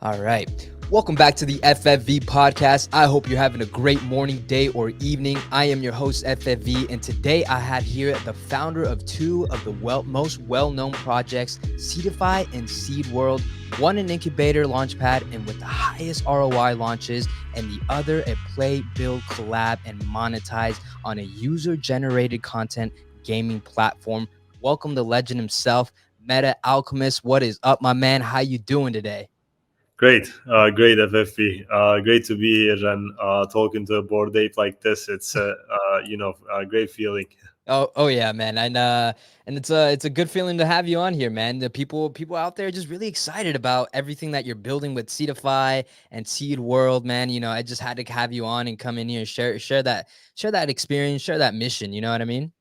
All right. Welcome back to the FFV podcast. I hope you're having a great morning, day, or evening. I am your host, FFV, and today I had here the founder of two of the most well-known projects, Seedify and Seedworld, one an incubator launchpad and with the highest ROI launches, and the other a play, build, collab, and monetize on a user-generated content gaming platform. Welcome the legend himself, Meta Alchemist. What is up, my man? How you doing today? Great, great FFP. Great to be here and talking to a board ape like this. It's a great feeling. Oh yeah, man, and it's a good feeling to have you on here, man. The people out there are just really excited about everything that you're building with Seedify and Seed World, man. You know, I just had to have you on and come in here and share that experience, share that mission. You know what I mean?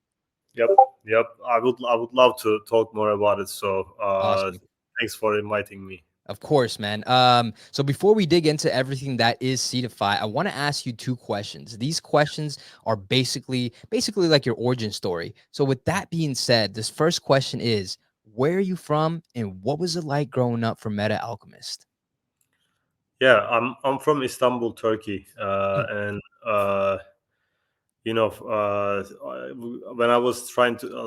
Yep, yep. I would love to talk more about it. So Awesome. thanks for inviting me. Of course, man. So before we dig into everything that is Seedify, I want to ask you two questions. These questions are basically like your origin story. So with that being said, this first question is, where are you from and what was it like growing up for Meta Alchemist? Yeah, I'm from Istanbul, Turkey, Mm. and when I was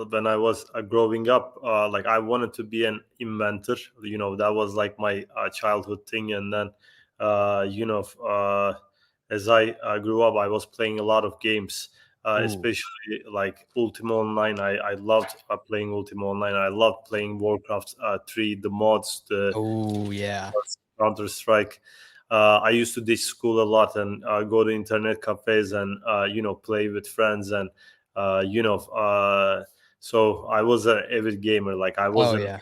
when I was growing up, like I wanted to be an inventor. That was like my childhood thing. And then as I grew up, I was playing a lot of games, Ooh. especially like Ultima Online. I loved playing Ultima Online. I loved playing Warcraft 3, the mods, the Oh, yeah. Counter Strike. I used to ditch school a lot and go to internet cafes and play with friends. And uh, you know uh, so I was an avid gamer. Like I Oh, wasn't yeah.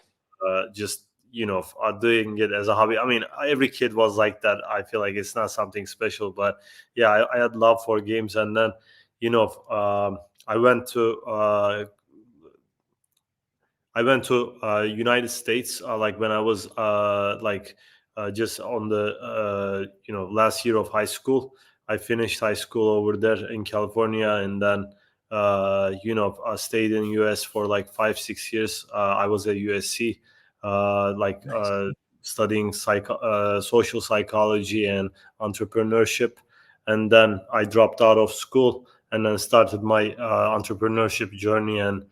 just doing it as a hobby. I mean, every kid was like that. I feel like it's not something special, but yeah, I had love for games. And then you know I went to United States, like when I was just on the last year of high school. I finished high school over there in California, and then I stayed in US for like 5-6 years. I was at USC, like Nice. studying social psychology and entrepreneurship, and then I dropped out of school and then started my entrepreneurship journey. And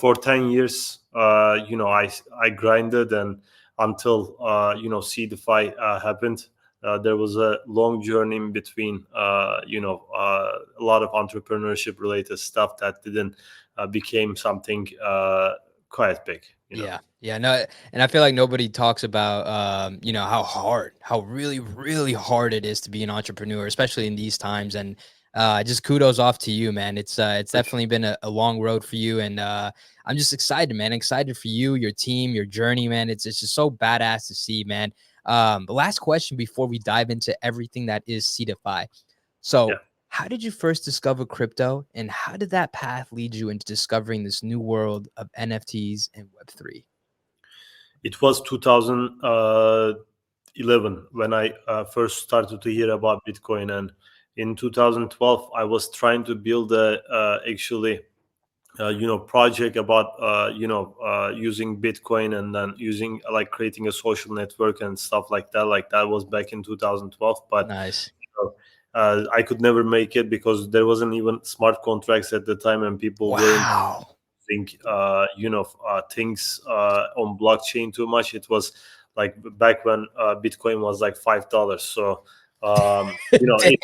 for 10 years, I grinded, and until Seedify happened. There was a long journey in between, a lot of entrepreneurship related stuff that didn't became something quite big. Yeah. Yeah. No, and I feel like nobody talks about, how really, really hard it is to be an entrepreneur, especially in these times. And just kudos off to you, man. It's For sure. definitely been a long road for you. And I'm just excited, man. Excited for you, your team, your journey, man. It's just so badass to see, man. The last question before we dive into everything that is Seedify. Yeah. So, how did you first discover crypto and how did that path lead you into discovering this new world of NFTs and Web3? It was 2011 when I first started to hear about Bitcoin, and in 2012 I was trying to build a actually project about using Bitcoin, and then using like creating a social network and stuff like that. Like that was back in 2012, but Nice. I could never make it because there wasn't even smart contracts at the time, and people weren't Wow. think things on blockchain too much. It was like back when Bitcoin was like $5. So it,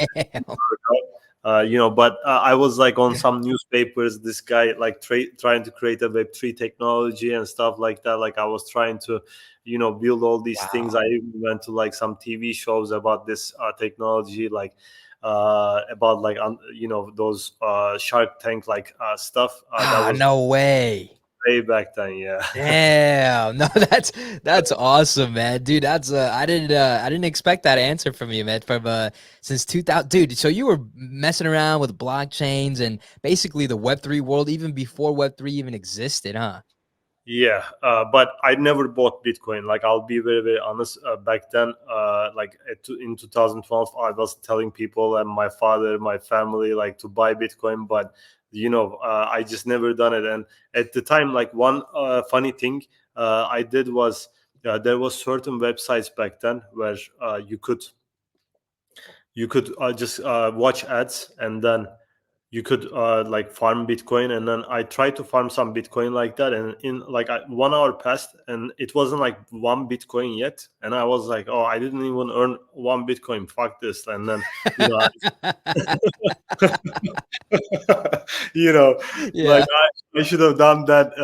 Damn. but I was like on some newspapers, this guy like trying to create a Web3 technology and stuff like that. Like I was trying to build all these things. I Wow. even went to like some TV shows about this technology, like about like those Shark Tank like stuff. That Ah, was no way. way back then. Yeah. Damn. No, that's awesome, man. Dude, that's I didn't expect that answer from you, man. From since 2000, dude. So you were messing around with blockchains and basically the Web3 world even before Web3 even existed, huh? Yeah, but I never bought Bitcoin. Like I'll be very, very honest. Back then, in 2012, I was telling people and my father, my family, like to buy Bitcoin, but I just never done it. And at the time, like one funny thing I did was there was certain websites back then where you could just watch ads, and then you could like farm Bitcoin. And then I tried to farm some Bitcoin like that, and in like 1 hour passed and it wasn't like 1 Bitcoin yet, and I was like, oh, I didn't even earn 1 Bitcoin, fuck this. And then, you know, you know, like Yeah. I should have done that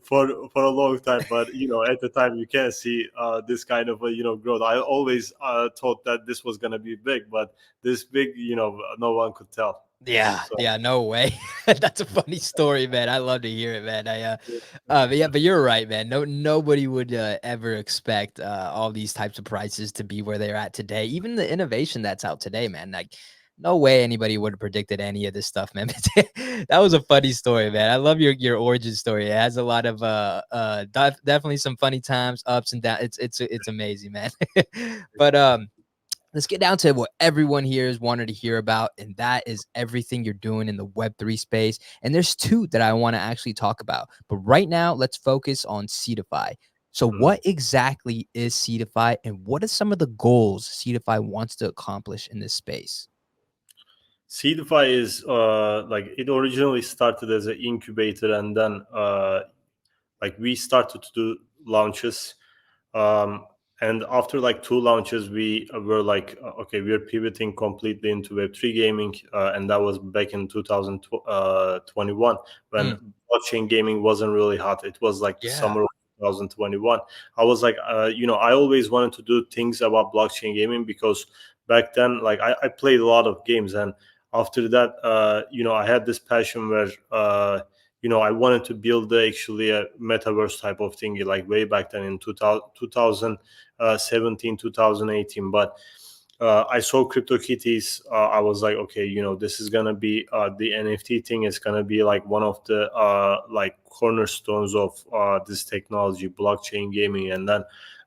for a long time. But at the time you can't see this kind of growth. I always thought that this was gonna be big, but this big, no one could tell. Yeah, So yeah, no way. That's a funny story, man. I love to hear it, man. yeah, But yeah, but you're right, man. Nobody would ever expect all these types of prices to be where they're at today. Even the innovation that's out today, man. Like, no way anybody would have predicted any of this stuff, man. That was a funny story, man. I love your origin story. It has a lot of definitely some funny times, ups and downs. It's amazing, man. But let's get down to what everyone here is wanted to hear about, and that is everything you're doing in the Web3 space. And there's two that I want to actually talk about. But right now, let's focus on Seedify. So, mm. what exactly is Seedify, and what are some of the goals Seedify wants to accomplish in this space? Seedify is like it originally started as an incubator, and then like we started to do launches. um, and after like two launches, we were like, okay, we're pivoting completely into Web3 gaming, and that was back in 2021 when Mm, blockchain gaming wasn't really hot. It was like the yeah. summer of 2021. I was like, I always wanted to do things about blockchain gaming because back then, like I played a lot of games, and after that, I had this passion where I wanted to build actually a metaverse type of thing, like way back then in 2017, 2018. But I saw CryptoKitties. I was like, okay, this is gonna be the NFT thing. Is gonna be like one of the like cornerstones of this technology, blockchain gaming. And then,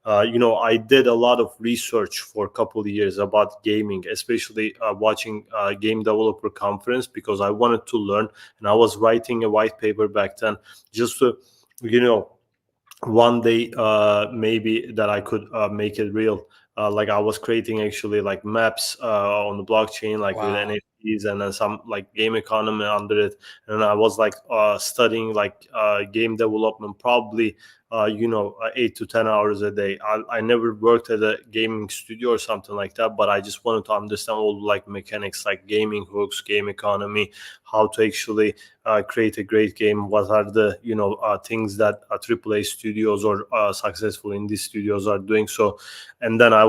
I did a lot of research for a couple of years about gaming, especially watching game developer conference because I wanted to learn, and I was writing a white paper back then just to, you know one day maybe that I could make it real. Like I was creating actually like maps on the blockchain, like with Wow. NFTs, and then some like game economy under it. And I was like studying like game development, probably 8 to 10 hours a day. I never worked at a gaming studio or something like that, but I just wanted to understand all like mechanics, like gaming hooks, game economy, how to actually create a great game. What are the things that AAA studios or successful indie studios are doing? So, and then I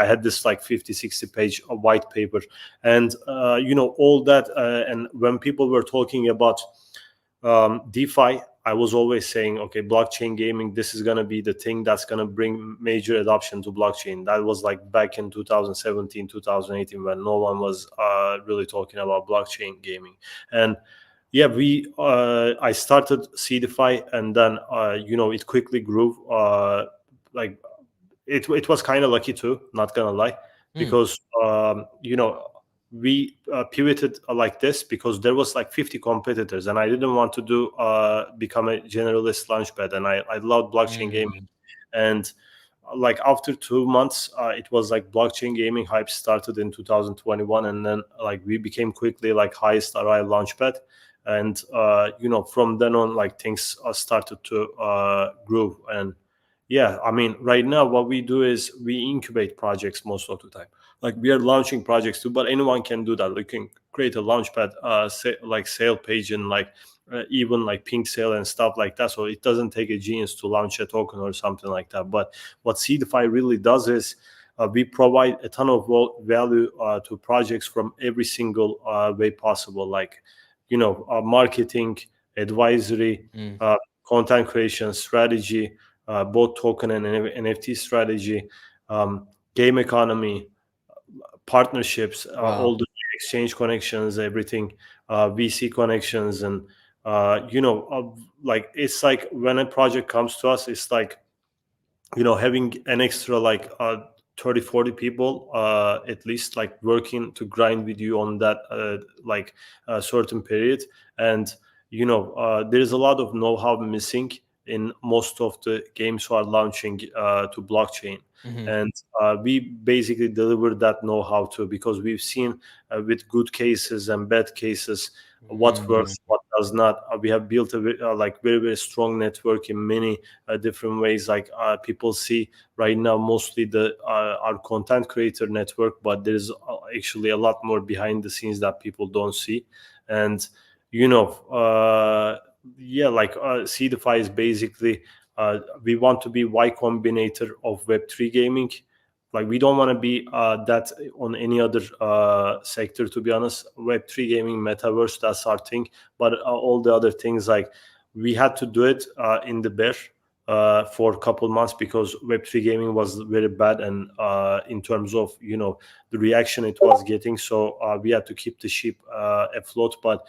had this like 50-60 page white paper, and all that. And when people were talking about DeFi, I was always saying, okay, blockchain gaming, this is going to be the thing that's going to bring major adoption to blockchain. That was like back in 2017, 2018, when no one was really talking about blockchain gaming. And yeah, I started Seedify, and then it quickly grew. Like it was kind of lucky too, not gonna lie, Mm, because we pivoted like this because there was like 50 competitors, and I didn't want to do become a generalist launchpad, and I loved blockchain gaming. mm, And like after 2 months, it was like blockchain gaming hype started in 2021, and then like we became quickly like highest RI launchpad. And from then on, like things started to grow. And yeah, I mean, right now what we do is we incubate projects most of the time. Like we are launching projects too, but anyone can do that. You can create a launchpad, like sale page, and like even like pink sale and stuff like that. So it doesn't take a genius to launch a token or something like that. But what Seedify really does is we provide a ton of value to projects from every single way possible, like marketing, advisory, mm. content creation strategy, both token and NFT strategy, game economy, partnerships, Wow. all the exchange connections, everything, VC connections. And like it's like when a project comes to us, it's like having an extra like 30, 40 people at least, like working to grind with you on that like certain period. And there's a lot of know-how missing in most of the games who are launching to blockchain. Hmm. And we basically deliver that know-how too, because we've seen with good cases and bad cases what Mm. works, what does not. We have built a like very very strong network in many different ways. Like people see right now mostly the our content creator network, but there's actually a lot more behind the scenes that people don't see. And you know, yeah, like Seedify is basically we want to be Y Combinator of Web3 gaming. Like we don't want to be that on any other sector, to be honest. Web3 gaming, metaverse, that's our thing. But all the other things, like we had to do it in the bear for a couple months, because Web3 gaming was very bad, and in terms of the reaction it was getting. So we had to keep the ship afloat. But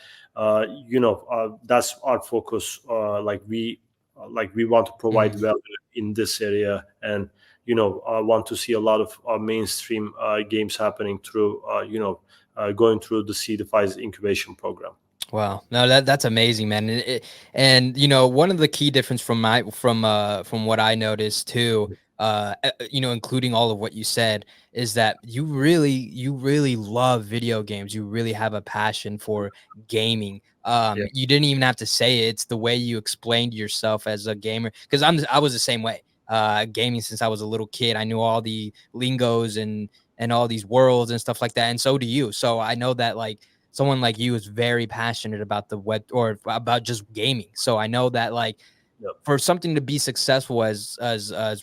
that's our focus. Like we want to provide Mm. value in this area, and want to see a lot of mainstream games happening through going through the Seedify's incubation program. Wow, no, that's amazing, man. And you know, one of the key difference from what I noticed too, you know, including all of what you said, is that you really love video games. You really have a passion for gaming. Yeah. You didn't even have to say it. It's the way you explained yourself as a gamer. Because I was the same way. Gaming since I was a little kid. I knew all the lingos and all these worlds and stuff like that. And so do you. So I know that like someone like you is very passionate about the web or about just gaming. So I know that like Yep. for something to be successful as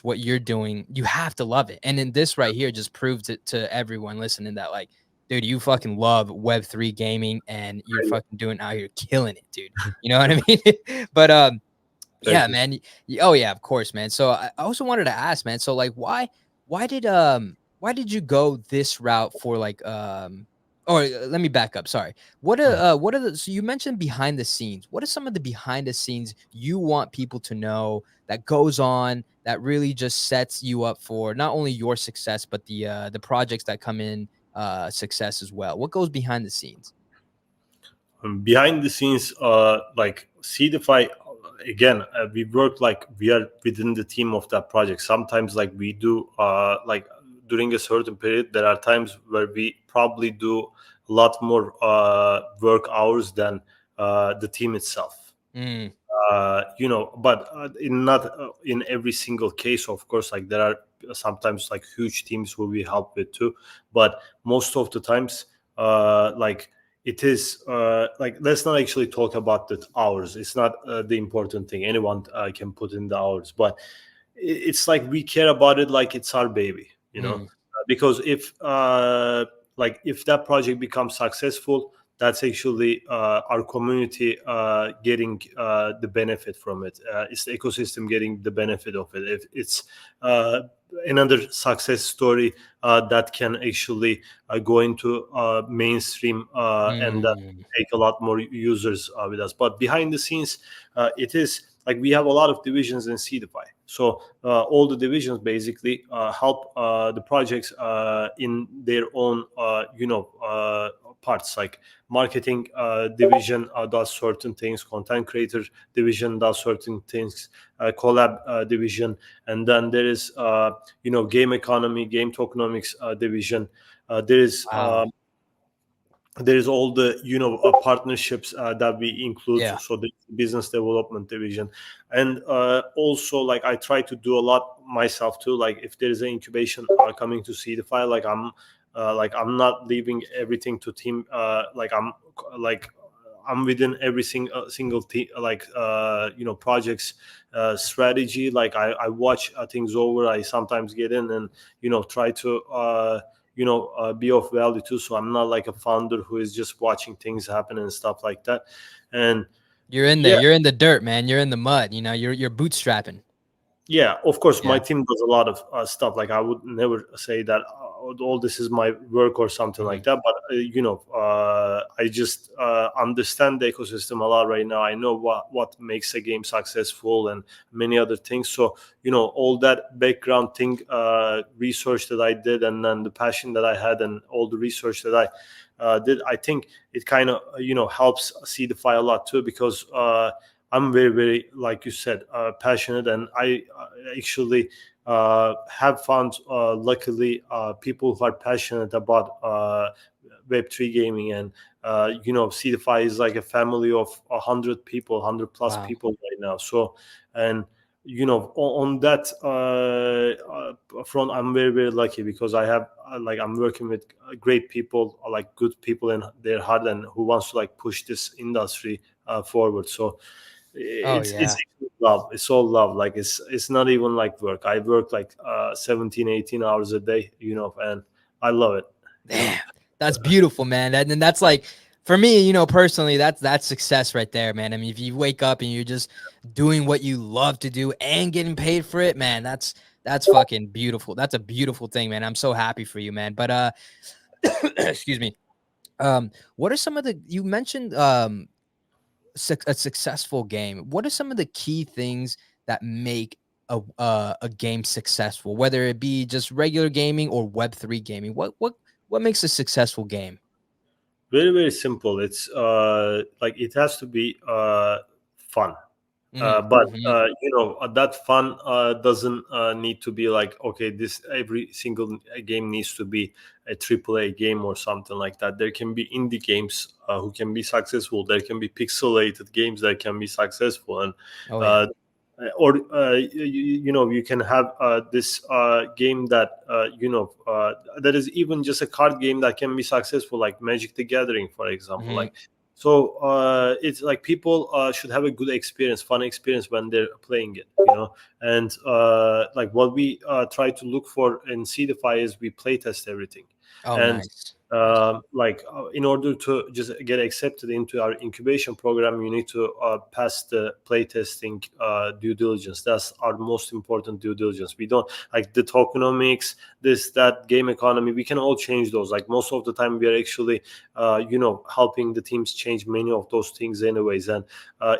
what you're doing, you have to love it. And then this right here just proves it to everyone listening that like, dude, you fucking love Web3 gaming and you're fucking doing out here killing it, dude. You know what I mean? But yeah, Thank you. man. Oh yeah, of course, man. So I also wanted to ask, man. So like, why did you go this route for like or let me back up. Sorry. What are the so you mentioned behind the scenes. What are some of the behind the scenes you want people to know that goes on that really just sets you up for not only your success but the projects that come in success as well? What goes behind the scenes? Behind the scenes, like Seedify, again, we work like we are within the team of that project. Sometimes like we do like during a certain period, there are times where we probably do a lot more work hours than the team itself. Mm, But in not in every single case, of course. Like there are sometimes like huge teams who we help with too, but most of the times, like it is like, let's not actually talk about the hours. It's not the important thing. Anyone can put in the hours, but it's like we care about it like it's our baby, mm, because if that project becomes successful, that's actually our community getting the benefit from it. It's the ecosystem getting the benefit of it. It's uh, another success story that can actually go into mainstream and mm. take a lot more users with us. But behind the scenes, it is like we have a lot of divisions in Seedify. So all the divisions basically help the projects in their own, parts. Like marketing division does certain things, content creator division does certain things, collab division, and then there is game economy, game tokenomics division. There is Wow. there's all the partnerships that we include, Yeah. so the business development division. And also, like, I try to do a lot myself too. Like if there is an incubation coming to see the file, like I'm not leaving everything to team. Like I'm within every single team, like projects strategy. Like I watch things over. I sometimes get in and try to be of value too. So I'm not like a founder who is just watching things happen and stuff like that. And You're in there. yeah, You're in the dirt, man. You're in the mud. You know, you're bootstrapping. yeah, of course my Yeah. team does a lot of stuff. Like I would never say that all this is my work or something Mhm. like that. But I just understand the ecosystem a lot right now. I know what makes a game successful and many other things. So all that background thing, research that I did, and then the passion that I had, and all the research that I did, I think it kind of helps Seedify a lot too, because I'm very, very, like you said, passionate, and I actually have found, luckily, people who are passionate about Web3 gaming. And Seedify is like a family of 100 people, 100 plus Wow. people right now. So, and on that front, I'm very, very lucky, because I have, like, I'm working with great people, like good people in their heart, and who wants to like push this industry forward. So Oh it's yeah. love. It's all love. Like, it's not even like work. I work like 17, 18 hours a day, and I love it, you know. Damn, that's beautiful, man. And that's like, for me, personally, that's success right there, man. I mean, if you wake up and you're just doing what you love to do and getting paid for it, man, that's fucking beautiful. That's a beautiful thing, man. I'm so happy for you, man. But excuse me. What are some of the you mentioned a successful game? What are some of the key things that make a game successful, whether it be just regular gaming or Web3 gaming? What makes a successful game? Very, very simple. It's like, it has to be fun. Mhm, But mhm. that fun doesn't need to be like, okay, this every single game needs to be a triple A game or something like that. There can be indie games who can be successful. There can be pixelated games that can be successful. And Oh, yeah. uh, or you can have this game that that is even just a card game that can be successful, like Magic the Gathering, for example. Mhm. Like, so it's like, people should have a good experience, fun experience when they're playing it, and like, what we try to look for in Seedify is we play test everything. Oh, And nice. Nice. like, in order to just get accepted into our incubation program, you need to pass the playtesting due diligence. That's our most important due diligence. We don't, like, the tokenomics, this, that, game economy, we can all change those. Like, most of the time, we are actually helping the teams change many of those things anyways. And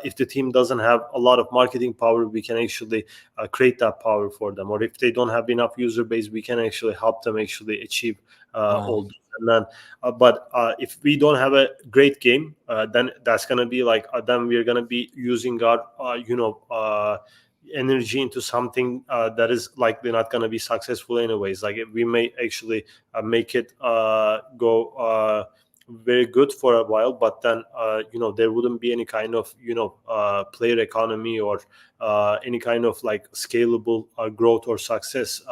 if the team doesn't have a lot of marketing power, we can actually create that power for them. Or if they don't have enough user base, we can actually help them actually achieve Wow. all those. And then but if we don't have a great game, then that's going to be like, then we're going to be using our energy into something that is likely not going to be successful anyways. Like, we may actually make it go very good for a while, but then there wouldn't be any kind of player economy, or any kind of like scalable growth or success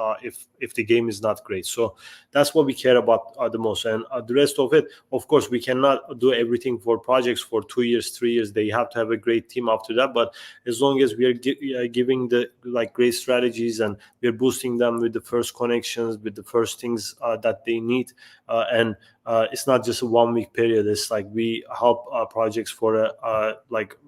if the game is not great. So that's what we care about the most. And the rest of it, of course, we cannot do everything for projects for 2 years, 3 years. They have to have a great team after that. But as long as we are giving the like great strategies, and we're boosting them with the first connections, with the first things that they need, and it's not just a 1 week period. It's like, we help projects for a like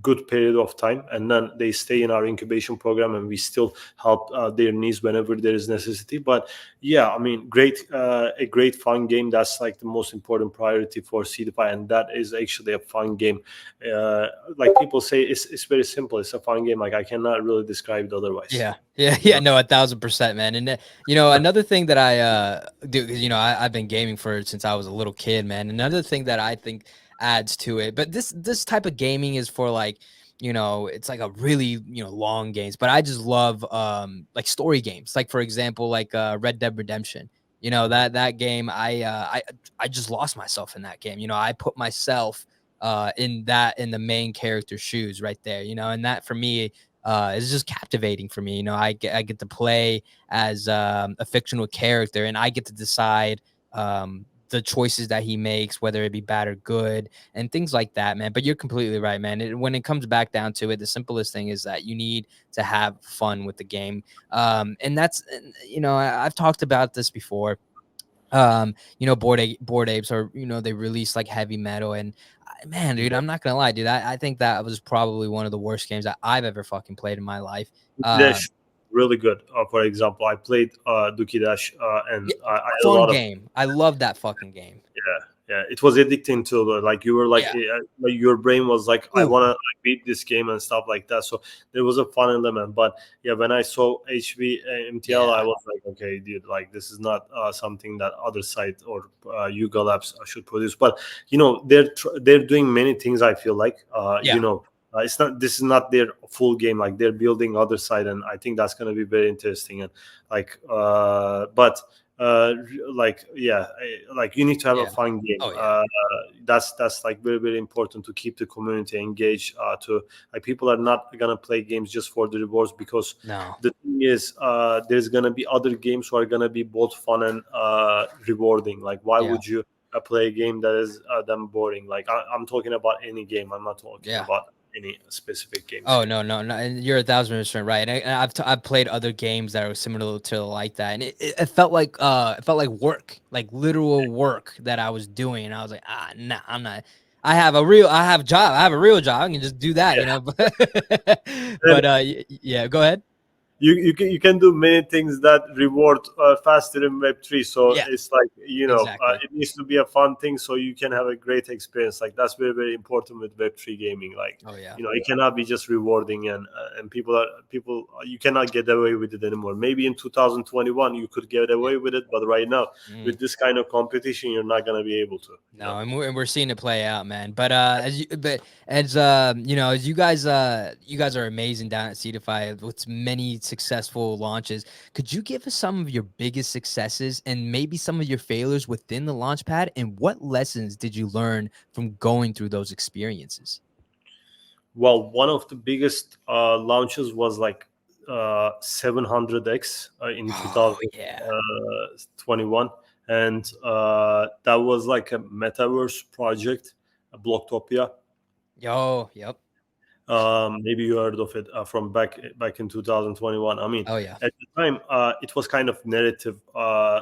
good period of time, and then they stay in our incubation program, and we still help their needs whenever there is necessity. But yeah, I mean, a great fun game, that's like the most important priority for Seedify, and that is actually a fun game. Like, people say it's very simple, it's a fun game. Like, I cannot really describe it otherwise. Yeah. Yeah, yeah, no, 1,000%, man. And another thing that I do, 'cause, I've been gaming for since I was a little kid, man. Another thing that I think adds to it, but this type of gaming is for like, it's like a really, long games, but I just love like story games. Like, for example, like Red Dead Redemption. That game, I just lost myself in that game. I put myself in the main character's shoes right there, and that for me is just captivating for me. I get to play as a fictional character, and I get to decide the choices that he makes, whether it be bad or good, and things like that, man. But you're completely right, man. When it comes back down to it, the simplest thing is that you need to have fun with the game, and that's I've talked about this before. Board apes, or they release like heavy metal, and man, dude, I'm not gonna lie, dude, I think that was probably one of the worst games that I've ever fucking played in my life. Dash, really good. For example, I played Duki Dash, and Yeah, I had a fun lot of, game. I love that fucking game. yeah, it was addicting to like, you were like, Yeah. like, your brain was like, I Ooh. want to like beat this game and stuff like that. So there was a fun element. But yeah, when I saw HVMTL, I Yeah. was like, okay, dude, like, this is not something that other site or Yuga Labs should produce. But they're doing many things, I feel like, Yeah. It's not. This is not their full game. Like they're building other side, and I think that's going to be very interesting. And but like yeah, like you need to have a Yeah. fun game. Oh yeah. That's like very very important to keep the community engaged. To like people are not gonna play games just for the rewards, because No. the thing is there's gonna be other games who are gonna be both fun and rewarding. Like why Yeah. would you play a game that is then boring? Like I'm talking about any game. I'm not talking Yeah. about any specific games Oh here. no, no, no! And you're 1,000% right. I've played other games that are similar to like that, and it it felt like work, like literal work that I was doing. And I was like, nah, I'm not. I have a job. I have a real job. I can just do that, you know. And But yeah, go ahead. you can do many things that reward faster in Web3. So Yeah, it's like exactly. it needs to be a fun thing so you can have a great experience. Like that's very very important with Web3 gaming. Like Oh yeah. it cannot be just rewarding, and people you cannot get away with it anymore. Maybe in 2021 you could get Yeah. away with it, but right now Mm. with this kind of competition you're not gonna be able to. No, and we're seeing it play out, man. But as you know, as you guys are amazing down at Seedify with many successful launches. Could you give us some of your biggest successes and maybe some of your failures within the launchpad? And what lessons did you learn from going through those experiences? Well, one of the biggest launches was like 700x in Oh yeah. 2021, and that was like a metaverse project, a Blocktopia. Yo, yep. Maybe you heard of it from back in 2021. I mean, Oh yeah. at the time, it was kind of narrative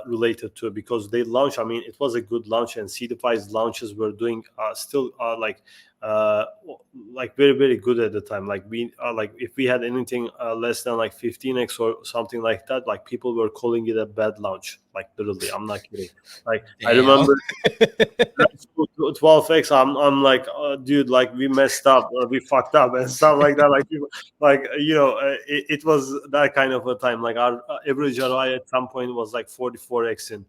related to it, because they launched. I mean, it was a good launch, and Seedify's launches were doing still uh, like very very good at the time. Like we like if we had anything less than like 15x or something like that, like people were calling it a bad launch. Like literally, I'm not kidding. Like I Damn. remember 12x. I'm like, dude, like we messed up, we fucked up, and stuff like that. Like, like it was that kind of a time. Like our average ROI at some point was like 44x in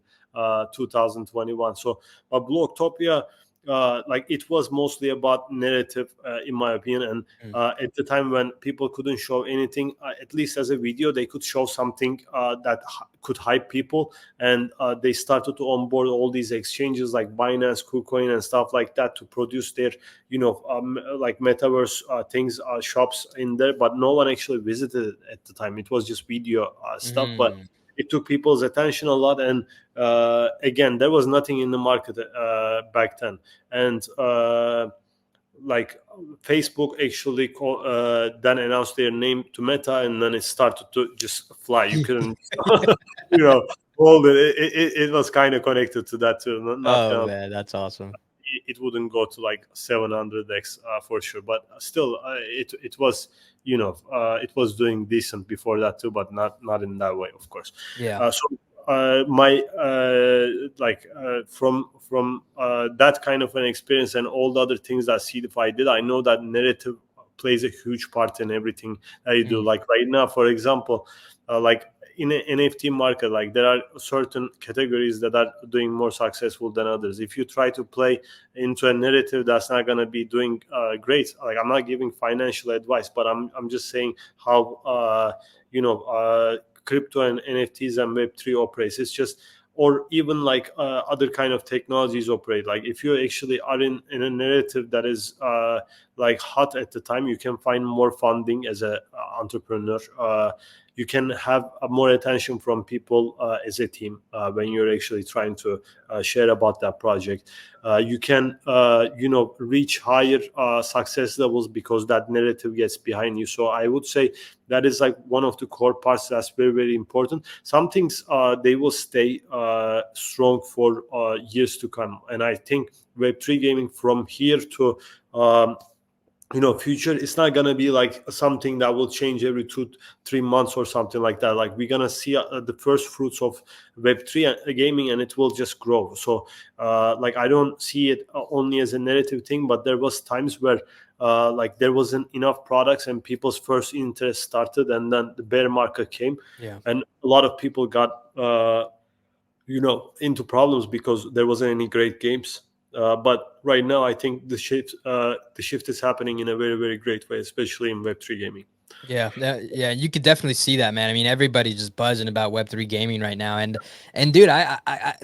2021. So, Blocktopia, like it was mostly about narrative, in my opinion. And Mm. at the time when people couldn't show anything, at least as a video, they could show something that could hype people, and they started to onboard all these exchanges like Binance, KuCoin, and stuff like that to produce their, like metaverse things, shops in there. But no one actually visited it at the time. It was just video stuff, but Mm. it took people's attention a lot. And again, there was nothing in the market back then, and like Facebook actually then announced their name to Meta, and then it started to just fly. You couldn't, you know, hold it. It was kind of connected to that too. Not Oh gonna, man, that's awesome. it wouldn't go to like 700x for sure, but still, it was, it was doing decent before that too, but not in that way, of course. Yeah. So my like from that kind of an experience and all the other things that Seedify did, I know that narrative plays a huge part in everything that you do. Mm. Like right now, for example, like in an NFT market, like there are certain categories that are doing more successful than others. If you try to play into a narrative, that's not going to be doing great. Like I'm not giving financial advice, but I'm just saying how crypto and NFTs and Web3 operates. It's just, or even like other kind of technologies operate. Like if you actually are in a narrative that is like hot at the time, you can find more funding as a entrepreneur. You can have more attention from people as a team when you're actually trying to share about that project. You can reach higher success levels because that narrative gets behind you. So I would say that is like one of the core parts that's very very important. Some things they will stay strong for years to come, and I think Web3 gaming from here to future, it's not gonna be like something that will change every 2-3 months or something like that. Like we're gonna see the first fruits of Web3 gaming, and it will just grow. So like I don't see it only as a narrative thing, but there was times where like there wasn't enough products and people's first interest started, and then the bear market came, Yeah. and a lot of people got into problems because there wasn't any great games. But right now, I think the shift is happening in a very, very great way, especially in Web3 gaming. Yeah, yeah, you could definitely see that, man. I mean, everybody's just buzzing about Web3 gaming right now, and dude,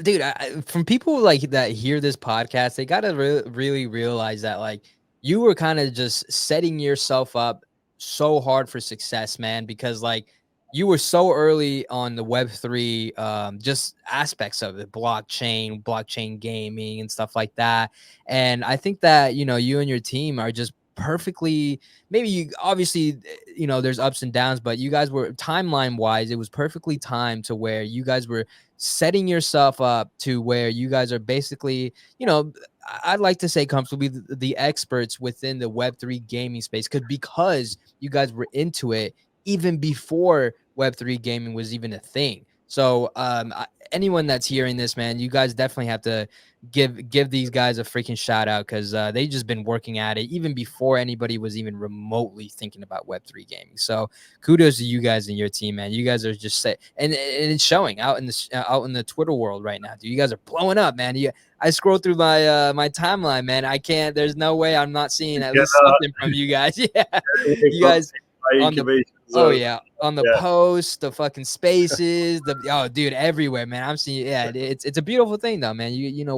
dude, from people like that hear this podcast, they gotta really realize that like you were kind of just setting yourself up so hard for success, man, because like you were so early on the Web3 just aspects of it, blockchain gaming and stuff like that. And I think that, you and your team are just perfectly, maybe you obviously, there's ups and downs, but you guys were timeline wise, it was perfectly timed to where you guys were setting yourself up to where you guys are basically, I'd like to say comfortably the experts within the Web3 gaming space, because you guys were into it even before Web3 gaming was even a thing. So anyone that's hearing this, man, you guys definitely have to give these guys a freaking shout out, because they just been working at it even before anybody was even remotely thinking about Web3 gaming. So kudos to you guys and your team, man. You guys are just set, and it's showing out in the Twitter world right now, dude. You guys are blowing up, man. I scroll through my timeline, man. I can't. There's no way I'm not seeing at Yeah, least something from you guys. Yeah, you guys my on the incubation oh zone. yeah, on the Yeah, posts, the fucking spaces, dude, everywhere, man. I'm seeing, yeah, it's a beautiful thing though, man.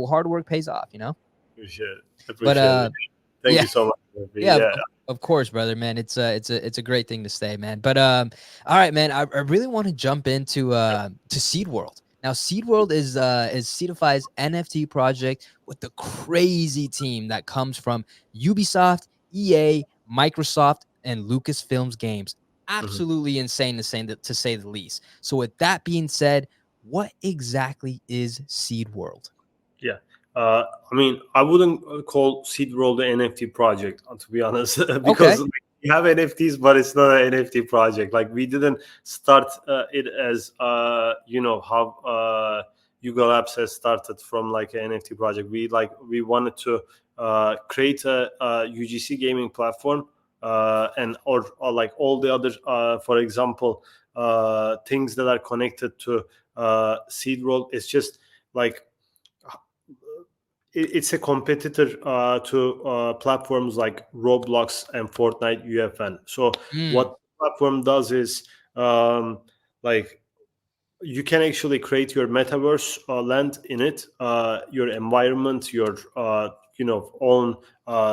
Hard work pays off. appreciate it. But Appreciate it. Thank yeah, you so much, Murphy. yeah, Yeah. of course, brother, man. It's a great thing to say, man. But all right, man. I really want to jump into to Seed World. Now, Seed World is Seedify's NFT project with the crazy team that comes from Ubisoft, EA, Microsoft, and Lucasfilms Games. Mhm. Absolutely insane to say the least. So, with that being said, what exactly is Seed World? Yeah. I mean, I wouldn't call Seedworld the NFT project, to be honest, because Okay. we have NFTs, but it's not an NFT project. Like, we didn't start it as, how Yuga Labs has started from like an NFT project. We wanted to create a UGC gaming platform, and or like all the other, for example, things that are connected to Seedworld. It's just like it's a competitor to platforms like Roblox and Fortnite UFN. So Mm. what the platform does is, like, you can actually create your metaverse land in it, your environment, your own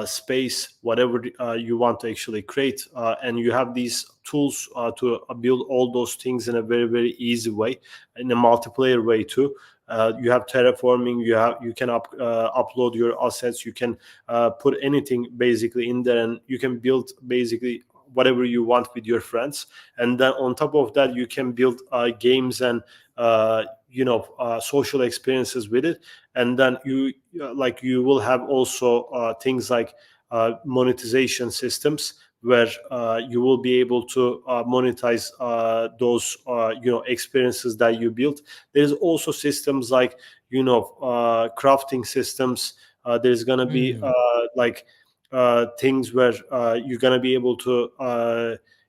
space, whatever you want to actually create, and you have these tools to build all those things in a very, very easy way, in a multiplayer way too. You have terraforming, you can upload your assets, you can put anything basically in there, and you can build basically whatever you want with your friends. And then on top of that, you can build games and social experiences with it. And then you will have also things like monetization systems, where you will be able to monetize those experiences that you built. There's also systems like crafting systems. There's gonna be Mm. like things where you're gonna be able to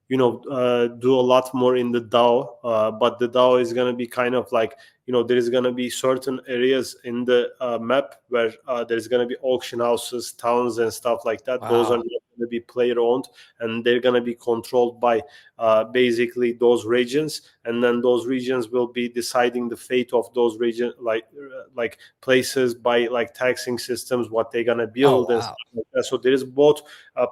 do a lot more in the DAO, but the DAO is going to be kind of like, there is going to be certain areas in the map where there's going to be auction houses, towns, and stuff like that. Those are Wow. not going to be player owned, and they're going to be controlled by basically those regions, and then those regions will be deciding the fate of those region, like places, by like taxing systems, what they're going to Oh, build and wow. stuff like that. So there is both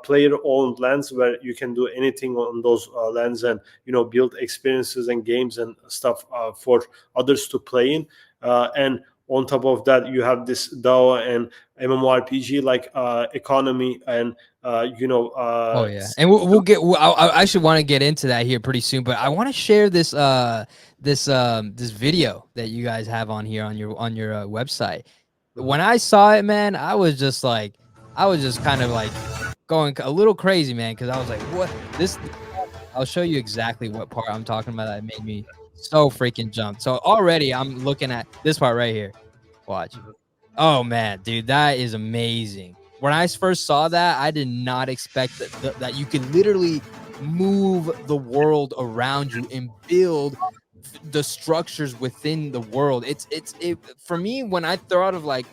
player owned lands where you can do anything on those lands, and build experiences and games and stuff for others to play in, and on top of that, you have this DAO and MMORPG like economy, and Oh yeah, and we'll get. I actually want to get into that here pretty soon, but I want to share this video that you guys have on here on your website. Mhm. When I saw it, man, I was just kind of like going a little crazy, man, because I was like, what this? I'll show you exactly what part I'm talking about that made me so freaking jump. So already I'm looking at this part right here. Watch. Oh man, dude, that is amazing. When I first saw that, I did not expect that you can literally move the world around you and build the structures within the world. It for me when I thought of like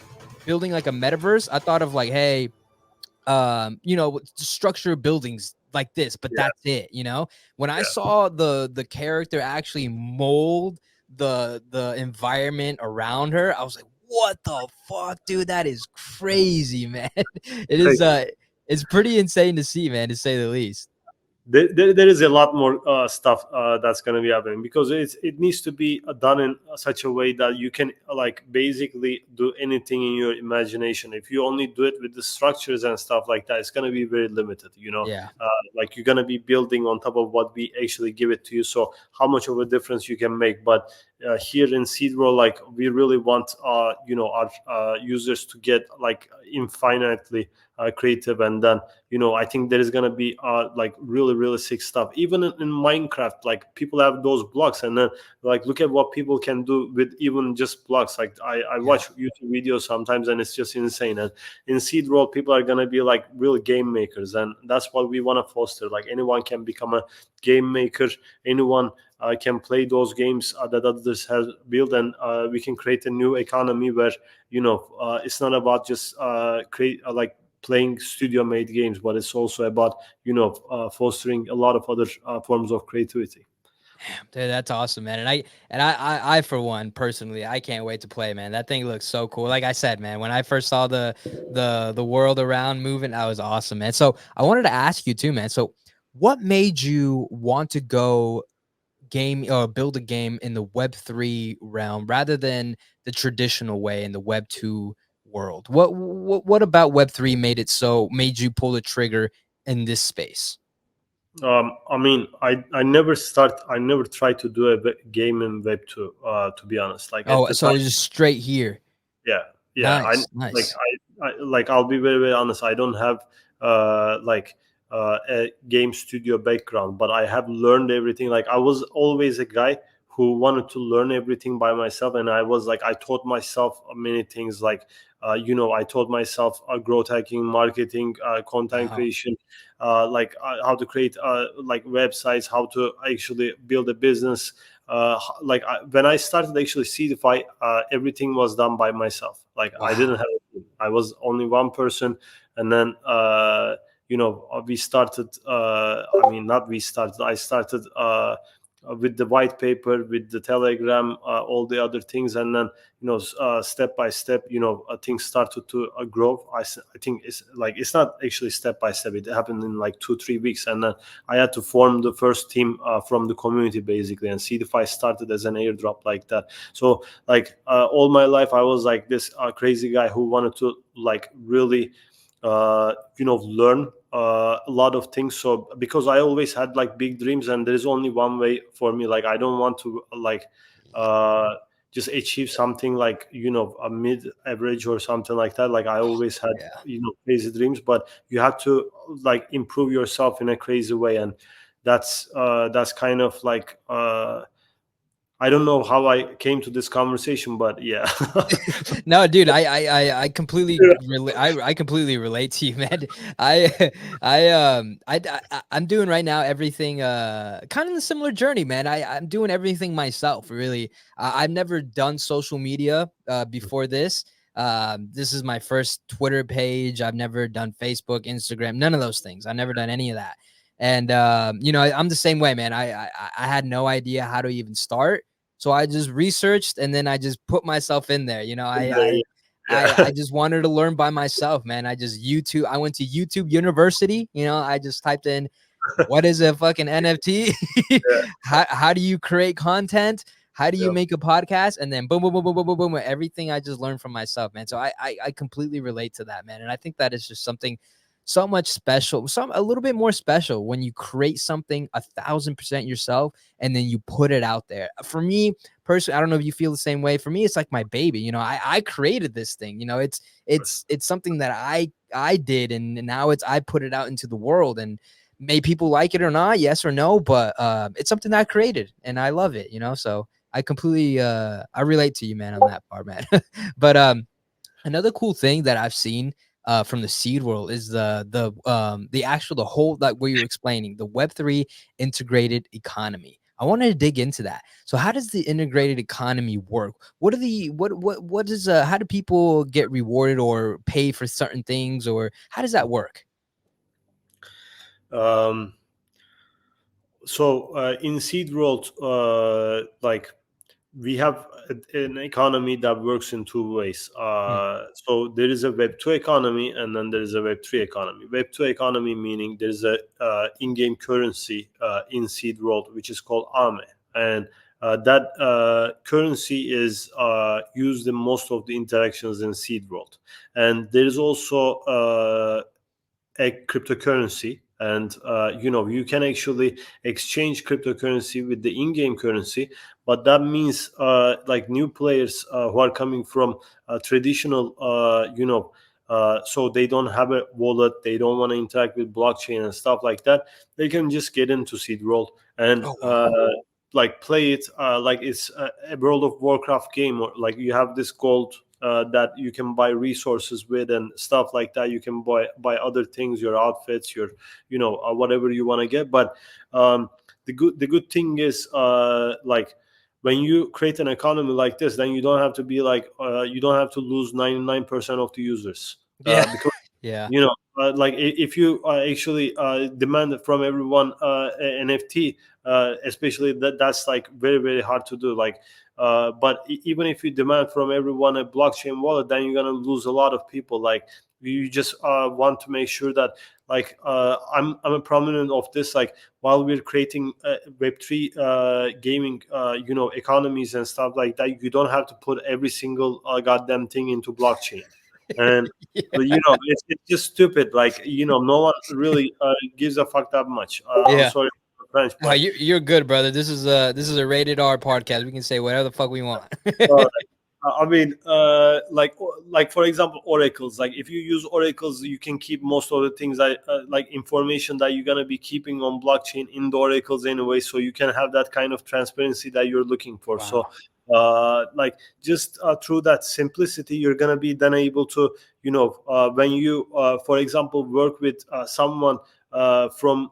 building like a metaverse, I thought of like, hey, structure buildings like this, but Yeah. that's it. When I Yeah. saw the character actually mold the environment around her, I was like, what the fuck, dude? That is crazy, man. It is it's pretty insane to see, man, to say the least. There is a lot more stuff that's going to be happening, because it needs to be done in such a way that you can like basically do anything in your imagination. If you only do it with the structures and stuff like that, it's going to be very limited, Yeah. like you're going to be building on top of what we actually give it to you, so how much of a difference you can make. But here in Seed World, like we really want our users to get like infinitely creative. And then I think there is going to be like really really sick stuff. Even in Minecraft, like people have those blocks, and then like look at what people can do with even just blocks. Like I Yeah. watch YouTube videos sometimes, and it's just insane. And in Seed World, people are going to be like real game makers, and that's what we want to foster. Like anyone can become a game maker. Anyone can play those games that others have built, and we can create a new economy where it's not about just create like playing studio made games, but it's also about fostering a lot of other forms of creativity. Dude, that's awesome, man. And I for one, personally, I can't wait to play, man. That thing looks so cool. Like I said, man, when I first saw the world around moving, that was awesome, man. So I wanted to ask you too, man. So what made you want to go game or build a game in the Web3 realm rather than the traditional way in the Web2 world? What about Web3 made you pull the trigger in this space? I mean, I never tried to do a game in Web 2, to be honest. Like at Oh, the so time, it's just straight here. yeah, yeah. Nice, Like nice. like I'll be very very honest. I don't have like a game studio background, but I have learned everything. Like I was always a guy who wanted to learn everything by myself, and I was like I taught myself many things. Like I taught myself growth hacking, marketing, content Wow. creation, like how to create like websites, how to actually build a business. When I started actually Seedify, everything was done by myself. Like I didn't Wow. have a team. I was only one person. And then we started. I mean, not we started. I started with the white paper, with the Telegram, all the other things, and then step by step, things started to grow. I think it's not actually step by step. It happened in like 2 3 weeks, and then I had to form the first team from the community basically, and Seedify started as an airdrop like that. So like all my life, I was like this crazy guy who wanted to like really learn a lot of things. So because I always had like big dreams, and there's only one way for me. Like I don't want to like uh just achieve something like a mid average or something like that. Like I always had Yeah. crazy dreams, but you have to like improve yourself in a crazy way. And that's kind of like I don't know how I came to this conversation, but yeah. No, dude, I completely I completely relate to you, man. I I'm doing right now everything kind of the similar journey, man. I'm doing everything myself, really. I've never done social media before this. This is my first Twitter page. I've never done Facebook, Instagram, none of those things. I've never done any of that. And I'm the same way, man. I had no idea how to even start. So I just researched and then I just put myself in there. I Yeah. just wanted to learn by myself, man. I went to YouTube University. I just typed in what is a fucking NFT? Yeah. How do you create content? How do you Yeah. make a podcast? And then boom, boom, boom, boom, boom, boom, boom. Everything I just learned from myself, man. So I completely relate to that, man. And I think that is just something so much special, a little bit more special when you create something 1,000% yourself and then you put it out there. For me personally, I don't know if you feel the same way. For me, it's like my baby. I created this thing. It's something that I did, and now I put it out into the world, and may people like it or not, yes or no, but it's something that I created and I love it. So I completely I relate to you, man, on that part, man. But another cool thing that I've seen from the seed world is the whole, like what you're explaining, the Web3 integrated economy. I wanted to dig into that. So how does the integrated economy work? What are the what is how do people get rewarded or pay for certain things, or how does that work? Um, in seed world, like we have an economy that works in two ways. Hmm. So there is a Web2 economy, and then there is a Web3 economy. Web2 economy meaning there is a in-game currency in seed world, which is called AME, and that currency is used in most of the interactions in seed world. And there is also a cryptocurrency, and you can actually exchange cryptocurrency with the in-game currency, but that means like new players who are coming from traditional so they don't have a wallet, they don't want to interact with blockchain and stuff like that, they can just get into seed world and Oh wow. like play it like it's a World of Warcraft game, or like you have this gold that you can buy resources with and stuff like that. You can buy other things, your outfits, your whatever you want to get. But the good thing is like when you create an economy like this, then you don't have to be like you don't have to lose 99% of the users Yeah. because Yeah. like if you actually demand from everyone NFT, especially that's like very very hard to do, like but even if you demand from everyone a blockchain wallet, then you're gonna lose a lot of people. Like you just want to make sure that like I'm a prominent of this, like while we're creating web3 gaming economies and stuff like that, you don't have to put every single goddamn thing into blockchain. And it's just stupid. Like no one really gives a fuck that much. I'm Yeah. sorry for French, No, but you're good, brother. This is a rated R podcast. We can say whatever the fuck we want. uh, I mean, like for example, oracles. Like if you use oracles, you can keep most of the things that like information that you're gonna be keeping on blockchain in the oracles anyway. So you can have that kind of transparency that you're looking for. So, Wow. like just through that simplicity, you're gonna be then able to, when you, for example, work with someone from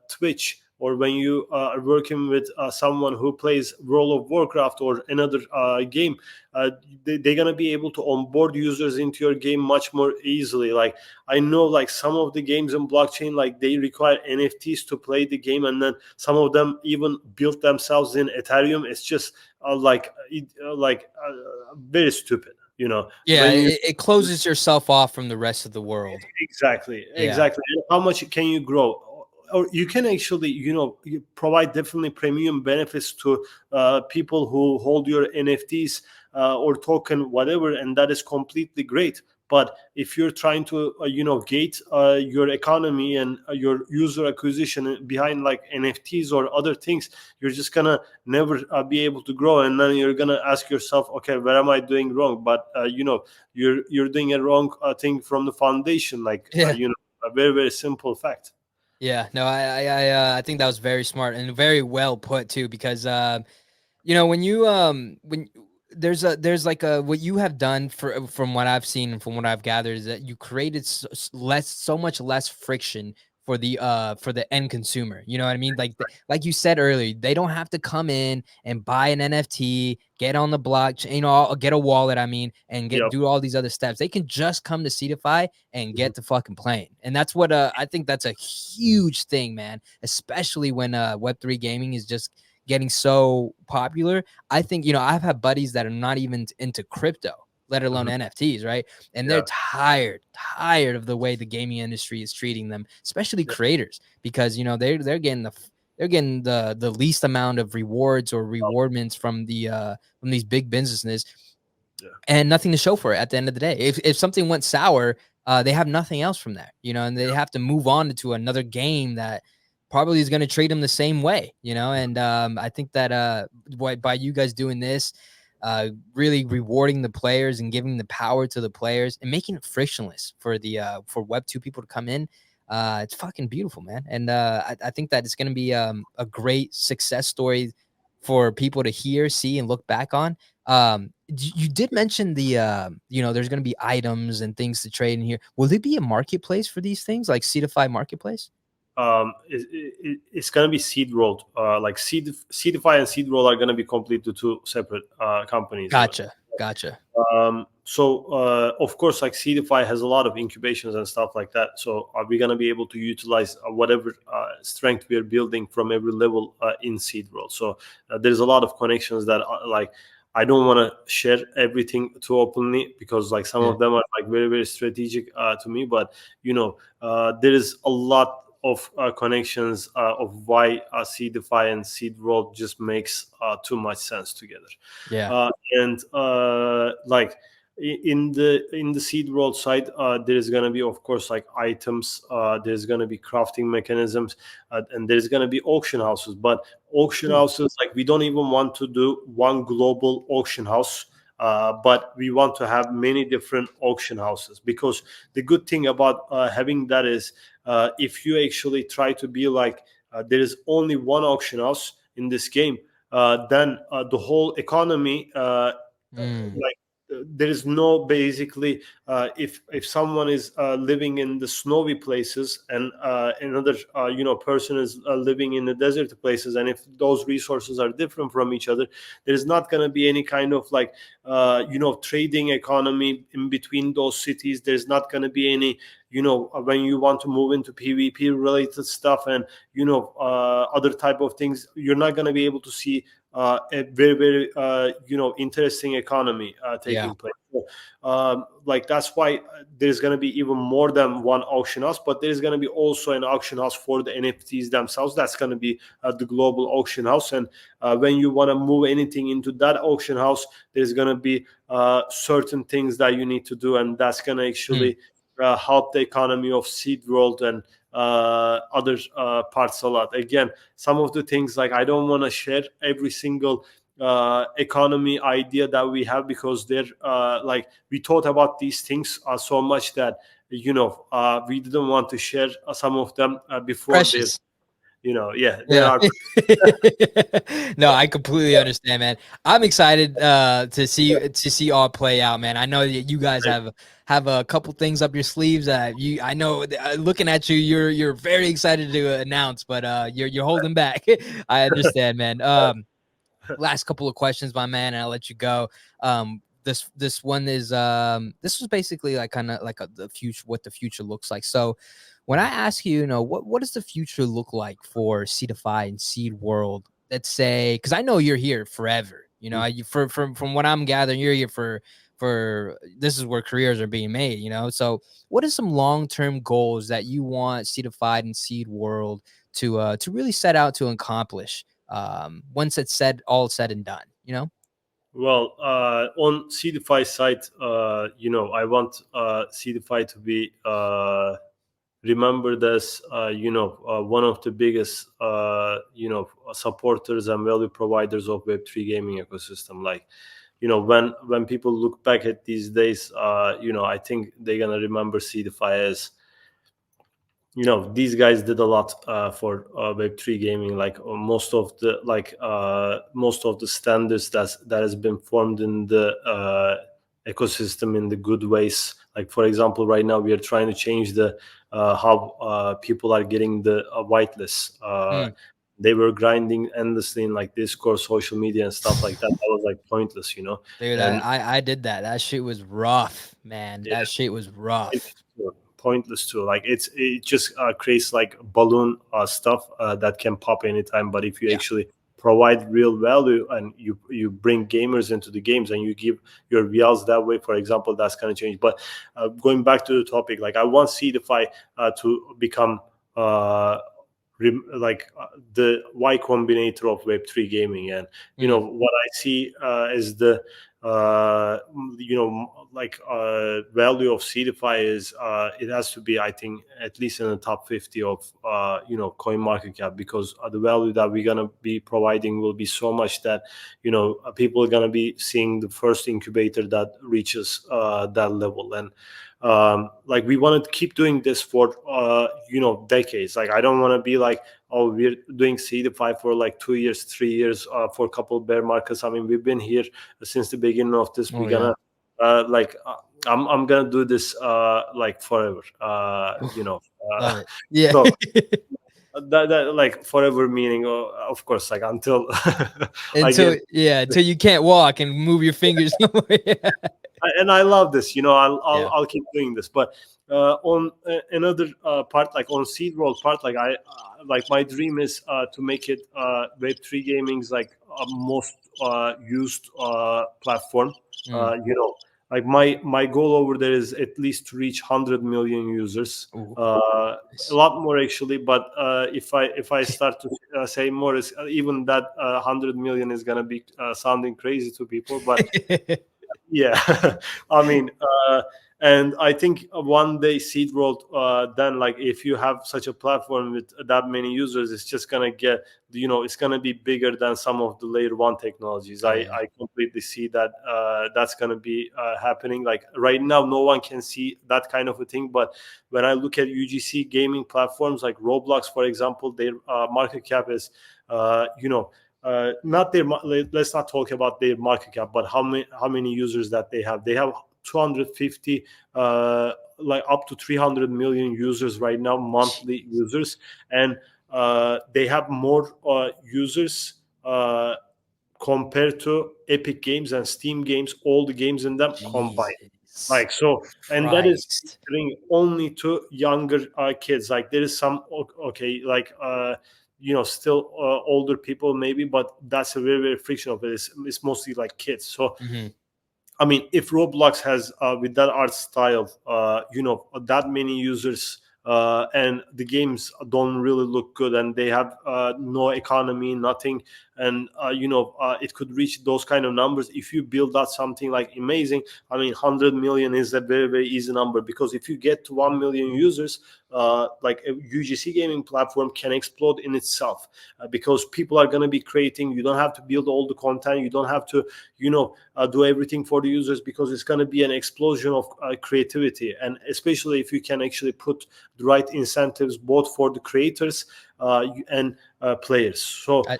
Twitch, or when you are working with someone who plays World of Warcraft or another game, uh, they're gonna be able to onboard users into your game much more easily. Like I know, like some of the games in blockchain, like they require NFTs to play the game, and then some of them even built themselves in Ethereum. It's just very stupid, Yeah, when you it closes yourself off from the rest of the world. exactly, Yeah. exactly. And how much can you grow? Or you can actually, you provide definitely premium benefits to people who hold your NFTs or token, whatever, and that is completely great. But if you're trying to, gate your economy and your user acquisition behind like NFTs or other things, you're just gonna never be able to grow, and then you're gonna ask yourself, okay, where am I doing wrong? But you're doing a wrong thing from the foundation, like Yeah. a very very simple fact. Yeah. No, I think that was very smart and very well put too, because when you when there's like a what you have done from what I've seen and from what I've gathered is that you created so much less friction for the end consumer. You know what I mean? Like you said earlier, they don't have to come in and buy an NFT, get on the blockchain, get a wallet, I mean, and Yep. do all these other steps. They can just come to Seedify and Mhm. get to fucking playing. And that's what I think that's a huge thing, man, especially when Web3 gaming is just getting so popular. I think, I've had buddies that are not even into crypto, let alone Mhm. NFTs, right? And they're Yeah. tired of the way the gaming industry is treating them, especially Yeah. creators, because they're getting the least amount of rewards or rewardments from these big businesses, Yeah. and nothing to show for it at the end of the day. If something went sour, they have nothing else from there, and they have to move on to another game that probably is going to treat them the same way, And I think that by you guys doing this, really rewarding the players and giving the power to the players and making it frictionless for the for Web2 people to come in. It's fucking beautiful, man. And I think that it's going to be a great success story for people to hear, see, and look back on. You did mention there's going to be items and things to trade in here. Will there be a marketplace for these things, like Seedify Marketplace? it's gonna be Seedworld. Like Seedify and Seedworld are gonna be completely two separate companies even. Gotcha. So of course, like Seedify has a lot of incubations and stuff like that. So are we gonna be able to utilize whatever strength we are building from every level in Seedworld? So there's a lot of connections that like I don't want to share everything too openly, because like some Yeah. of them are like very very strategic to me. But there is a lot of connections of why Seedify and Seedworld just makes too much sense together. Yeah. And like in the seed world side, there's gonna be, of course, like items. There's gonna be crafting mechanisms, and there's gonna be auction houses. But auction Ooh. houses, like we don't even want to do one global auction house. But we want to have many different auction houses, because the good thing about having that is, if you actually try to be like, there is only one auction house in this game, then the whole economy, Mm. like there is no basically, if someone is living in the snowy places, and another person is living in the desert places, and if those resources are different from each other, there's not going to be any kind of like trading economy in between those cities. There's not going to be any, when you want to move into PvP related stuff, and other type of things, you're not going to be able to see a very very interesting economy Yeah. taking place. So, like that's why there's going to be even more than one auction house, but there's going to be also an auction house for the NFTs themselves. That's going to be the global auction house. And when you want to move anything into that auction house, there's going to be certain things that you need to do, and that's going to Mm. actually help the economy of seed world and other parts a lot. Again, some of the things, like I don't want to share every single economy idea that we have, because they're like we thought about these things so much that we didn't want to share some of them before they're, Precious. yeah, there Yeah. are. No, I completely understand, man. I'm excited to see all play out, man. I know that you guys have a couple things up your sleeves that I know looking at you, you're very excited to announce, but you're holding back. I understand, man. Last couple of questions, my man, and I'll let you go. This one is this was basically like kind of like the future, what the future looks like. So when I ask you, what does the future look like for Seedify and Seed World? Let's say, because I know you're here forever. From what I'm gathering, you're here for this is where careers are being made. So what are some long-term goals that you want Seedify and Seed World to really set out to accomplish once it's all said and done? Well, on Seedify side, I want Seedify to be remembered as one of the biggest supporters and value providers of Web3 gaming ecosystem. Like, when people look back at these days, I think they're gonna remember Seedify as, these guys did a lot for Web3 gaming. Like most of the standards that has been formed in the ecosystem in the good ways. Like, for example, right now we are trying to change the how people are getting the whitelist. Mm, They were grinding endlessly in like Discord, social media, and stuff like that. That was like pointless, dude, and I did that. That shit was rough, man. yeah, That shit was rough. pointless too. Like it just creates like balloon stuff that can pop anytime. But if you Yeah. actually provide real value, and you bring gamers into the games, and you give your VLs that way, for example, that's going to change. But going back to the topic, like I want Seedify to become like the Y Combinator of Web3 gaming. And Mm, what I see is the like value of Seedify is, it has to be, I think, at least in the top 50 of coin market cap, because the value that we're gonna be providing will be so much that people are gonna be seeing the first incubator that reaches that level. And like we want to keep doing this for decades. Like I don't want to be like, oh, we're doing Seedify for like 2 years, 3 years, for a couple of bear markets. I mean, we've been here since the beginning of this. oh We're yeah. gonna like I'm gonna do this like forever. Oof, love it. Yeah. So that like forever meaning, of course, like until I get. Until you can't walk and move your fingers. Yeah. And I love this. Yeah. I'll keep doing this. But on another part, like on Seed World part, like I like my dream is to make it Web3 gaming's like most used platform. Mm. Like my goal over there is at least to reach 100 million users. Ooh, A nice. lot more actually, but if I start to say more, is even that 100 million is gonna be sounding crazy to people, but yeah. I mean, and I think one day Seed World, then like if you have such a platform with that many users, it's just gonna get, it's gonna be bigger than some of the layer one technologies. Oh I yeah. I completely see that that's gonna be happening. Like right now, no one can see that kind of a thing, but when I look at UGC gaming platforms like Roblox, for example, their market cap is, not their let's not talk about their market cap, but how many users that they have. They have 250, like up to 300 million users right now, monthly users. And they have more users compared to Epic Games and Steam games, all the games in them combined. Jesus Like so, and that is Christ. catering only to younger kids. Like there is some okay, like still older people maybe, but that's a very very friction of it. It's mostly like kids. So Hmm. I mean, if Roblox has with that art style, that many users, and the games don't really look good, and they have no economy, nothing, and it could reach those kind of numbers if you build out something like amazing. I mean, 100 million is a very very easy number, because if you get to 1 million users, like a UGC gaming platform can explode in itself, because people are going to be creating. You don't have to build all the content. You don't have to do everything for the users, because it's going to be an explosion of creativity. And especially if you can actually put the right incentives both for the creators and players. So I,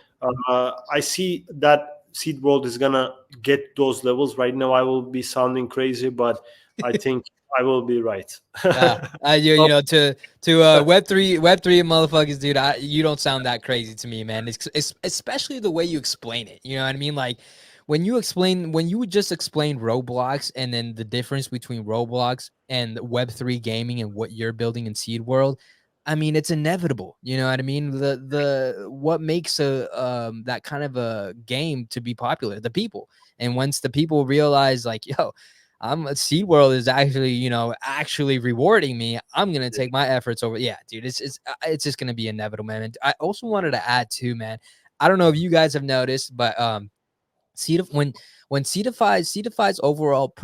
I see that Seed World is going to get those levels. Right now I will be sounding crazy, but I think I will be right. yeah, Oh, to Web3 motherfuckers, dude. You don't sound that crazy to me, man. It's especially the way you explain it. You know what I mean? Like when you would just explain Roblox and then the difference between Roblox and Web3 gaming and what you're building in Seed World. I mean, it's inevitable. You know what I mean? The what makes a that kind of a game to be popular? The people. And once the people realize, like, yo, Seed World is actually, actually rewarding me. I'm gonna take my efforts over. Yeah, dude, it's just gonna be inevitable, man. And I also wanted to add too, man. I don't know if you guys have noticed, but when Seedify's overall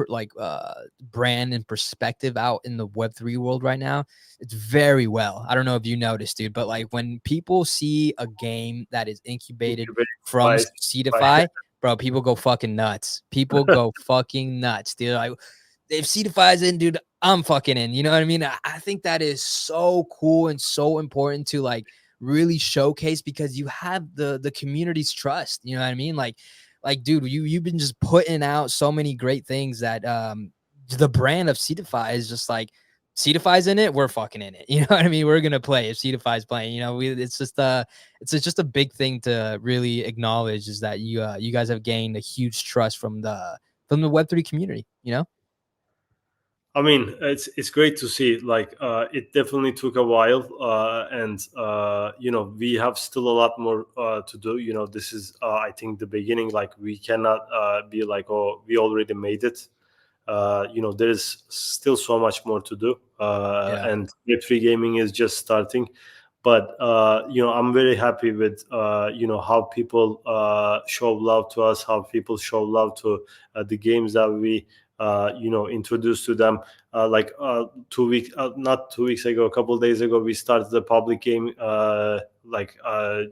brand and perspective out in the Web3 world right now, it's very well. I don't know if you noticed, dude, but like when people see a game that is incubated from by, Seedify, bro, people go fucking nuts. People go fucking nuts, dude. Like if Seedify's in, dude, I'm fucking in. You know what I mean? I think that is so cool and so important to like really showcase, because you have the community's trust. You know what I mean? Like dude, you've been just putting out so many great things that the brand of Seedify is just like, Seedify's in it, we're fucking in it. You know what I mean? We're gonna play if Seedify's playing. It's just a big thing to really acknowledge, is that you guys have gained a huge trust from the Web3 community. You know? I mean, it's great to see. Like, it definitely took a while, and we have still a lot more to do. This is, I think, the beginning. Like, we cannot be like, oh, we already made it. There is still so much more to do, Yeah. and Web3 gaming is just starting. But I'm very happy with how people show love to us, how people show love to the games that we introduced to them. Like 2 weeks, not 2 weeks ago, a couple of days ago, we started the public game.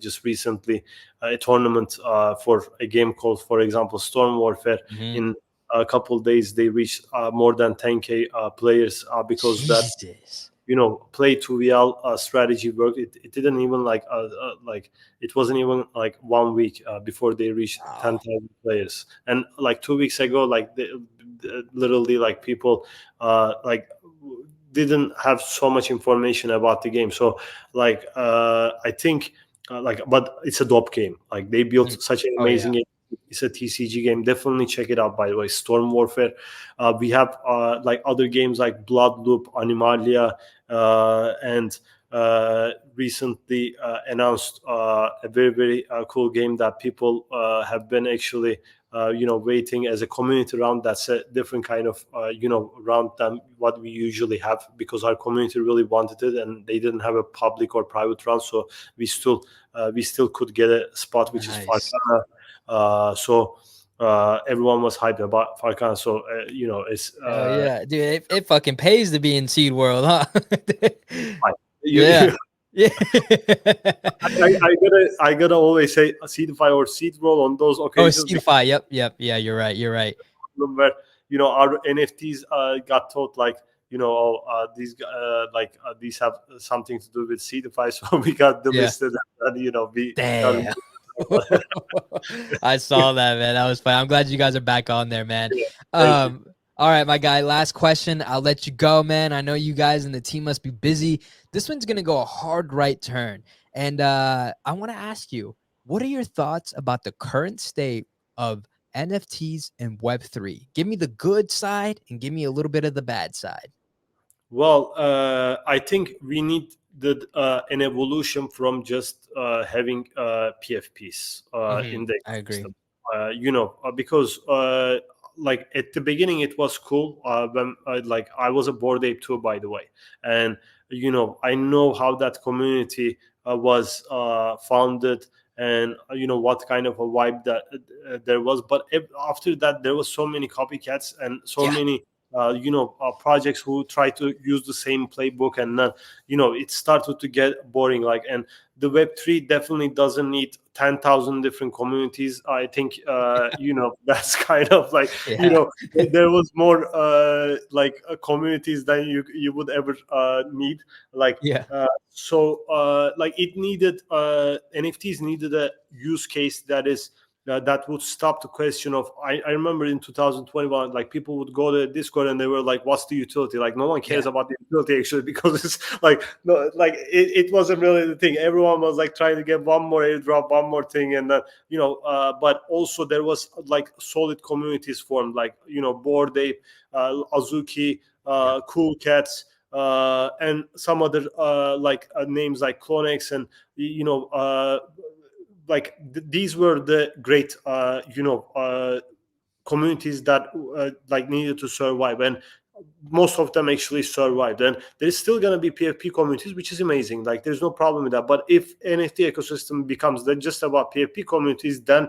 Just recently, a tournament for a game called, for example, Storm Warfare. Mhm. In a couple of days, they reached more than 10K players, because that Jesus. play to VL strategy worked. It didn't even like it wasn't even like 1 week before they reached Wow. 10,000 players. And like 2 weeks ago, like literally like people like didn't have so much information about the game. So like I think like, but it's a dope game. Like they built Mm. such an Oh yeah. amazing game. It's a TCG game. Definitely check it out. By the way, Storm Warfare. We have like other games like Blood Loop, Animalia, and recently announced a very cool game that people have been actually waiting as a community round. That's a different kind of round than what we usually have, because our community really wanted it and they didn't have a public or private round. So we still could get a spot, which is Nice. Farcana. So everyone was hyped about Farcana. So it's Hell yeah, dude! It fucking pays to be in Seed World, huh? you, Yeah. Yeah. I gotta always say Seedify or Seedroll on those Oh, occasions, Seedify. Yep. Yep. Yeah, you're right. You're right. where our NFTs got taught like these have something to do with Seedify, so we got Yeah. delisted, and we got Damn. I saw that, man. That was fun. I'm glad you guys are back on there, man. yeah, thank you. All right, my guy. Last question. I'll let you go, man. I know you guys and the team must be busy. This one's gonna go a hard right turn, and I want to ask you, what are your thoughts about the current state of NFTs and Web3? Give me the good side and give me a little bit of the bad side. Well, I think we need an evolution from just having PFPs in the I agree. ecosystem. Because like at the beginning it was cool when like I was a Bored Ape too, by the way, and I know how that community was founded, and what kind of a vibe that there was. But after that, there was so many copycats and so Yeah. many projects who try to use the same playbook, and then it started to get boring. Like, and the Web3 definitely doesn't need 10,000 different communities. I think that's kind of like Yeah. there was more communities than you would ever need. Like Yeah. like it needed NFTs needed a use case that would stop the question of I remember in 2021, like people would go to Discord and they were like, what's the utility? Like no one cares Yeah. about the utility actually, because it's like no, like it wasn't really the thing. Everyone was like trying to get one more airdrop, one more thing, and then but also there was like solid communities formed, like Bored Ape, Azuki, Yeah. Cool Cats, and some other names like Clonex, and like these were the great communities that like needed to survive, and most of them actually survived. And there's still going to be PFP communities, which is amazing. Like there's no problem with that. But if NFT ecosystem becomes just about PFP communities, then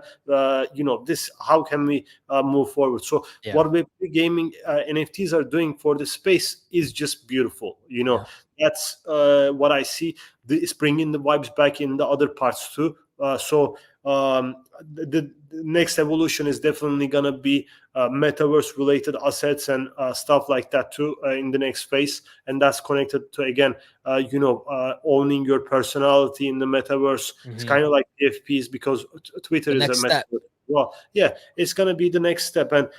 this how can we move forward? So Yeah. what Web3 gaming NFTs are doing for the space is just beautiful. Yeah. That's what I see. It's bringing the vibes back in the other parts too. So the next evolution is definitely going to be metaverse related assets and stuff like that too in the next phase, and that's connected to again owning your personality in the metaverse. It's Hmm. kind of like FPs, because Twitter The is a next step. metaverse. Well, yeah, it's going to be the next step. And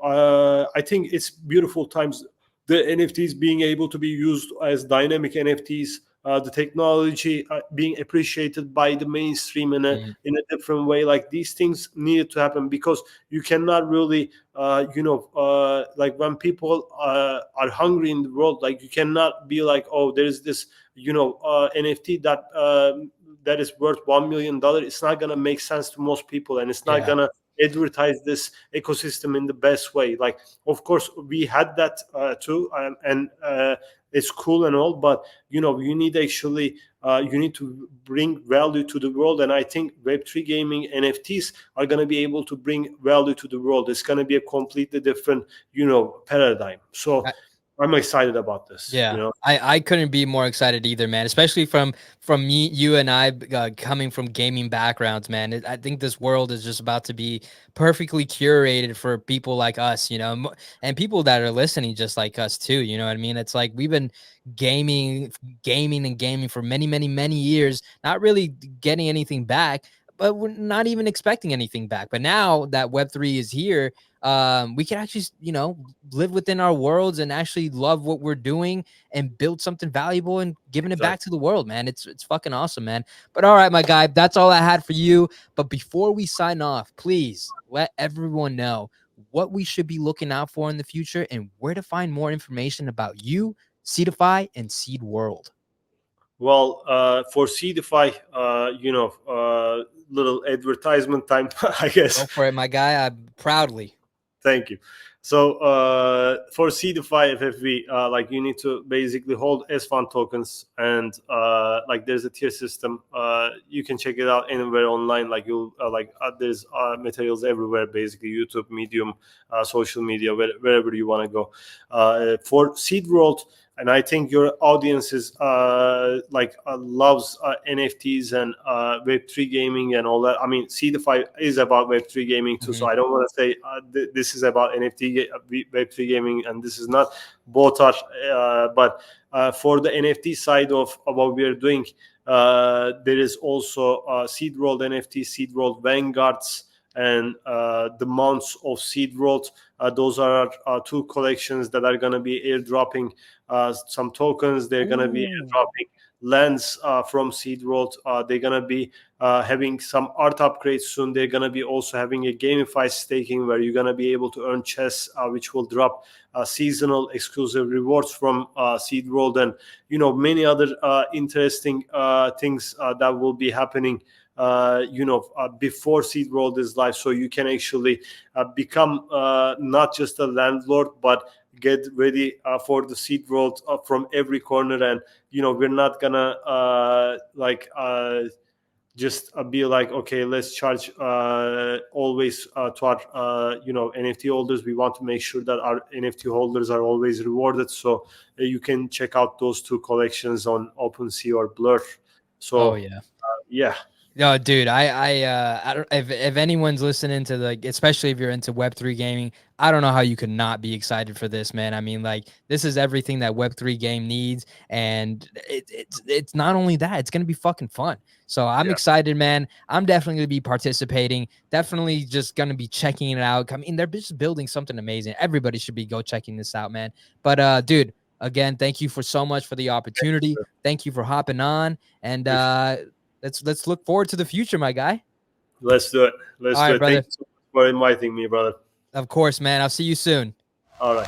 I think it's beautiful times, the NFTs being able to be used as dynamic NFTs, the technology being appreciated by the mainstream in a Mhm. different way. Like these things needed to happen, because you cannot really like when people are hungry in the world, like you cannot be like, oh, there's this NFT that is worth $1 million. It's not gonna make sense to most people, and it's not Yeah. gonna advertise this ecosystem in the best way. Like of course we had that too, and it's cool and all, but you need actually you need to bring value to the world. And I think Web3 gaming NFTs are going to be able to bring value to the world. It's going to be a completely different paradigm. So I'm excited about this. Yeah, I couldn't be more excited either, man. Especially from me, you and I coming from gaming backgrounds, man. I think this world is just about to be perfectly curated for people like us, and people that are listening just like us too. You know what I mean? It's like we've been gaming, gaming, and gaming for many, many, many years, not really getting anything back. but we're not even expecting anything back. But now that Web3 is here, we can actually, live within our worlds and actually love what we're doing and build something valuable and giving it back Exactly. to the world, man. It's fucking awesome, man. But all right, my guy, that's all I had for you. But before we sign off, please let everyone know what we should be looking out for in the future and where to find more information about you, Seedify, and Seed World. Well, for Seedify, little advertisement time, I guess. Go for it, my guy. I proudly. Thank you. So for Seedify FFV, like you need to basically hold S1 tokens, and like there's a tier system. You can check it out anywhere online. Like there's materials everywhere, basically YouTube, Medium, social media, wherever you want to go. For Seed World, and I think your audience is loves NFTs and Web3 gaming and all that. I mean, Seedify is about Web3 gaming too, so Mhm. I don't want to say this is about Web3 gaming, and this is not. Both are, but for the NFT side of what we are doing, there is also Seed World NFT, Seed World Vanguards, and the mounts of Seed World. Those are two collections that are going to be airdropping some tokens. They're going to be Ooh. airdropping lands from Seed World. They're going to be having some art upgrades soon. They're going to be also having a gamified staking where you're going to be able to earn chess, which will drop seasonal exclusive rewards from Seed World, and many other interesting things that will be happening before Seed World is live, so you can actually become not just a landlord, but get ready for the Seed World from every corner. And we're not gonna just be like, okay, let's charge always to our NFT holders. We want to make sure that our NFT holders are always rewarded. So you can check out those two collections on OpenSea or Blur. Oh So yeah. yeah. No, dude, I don't, if anyone's listening to, like, especially if you're into Web3 gaming, I don't know how you could not be excited for this, man. I mean, like, this is everything that Web3 game needs, and it's not only that, it's gonna be fucking fun. So I'm Yeah. excited, man. I'm definitely gonna be participating. Definitely just gonna be checking it out. I mean, they're just building something amazing. Everybody should be go checking this out, man. But dude, again, thank you for so much for the opportunity. Thank you for hopping on, and let's look forward to the future, my guy. Let's do it. All Let's right, do it. Thank brother. you so much for inviting me, brother. Of course, man. I'll see you soon. All right.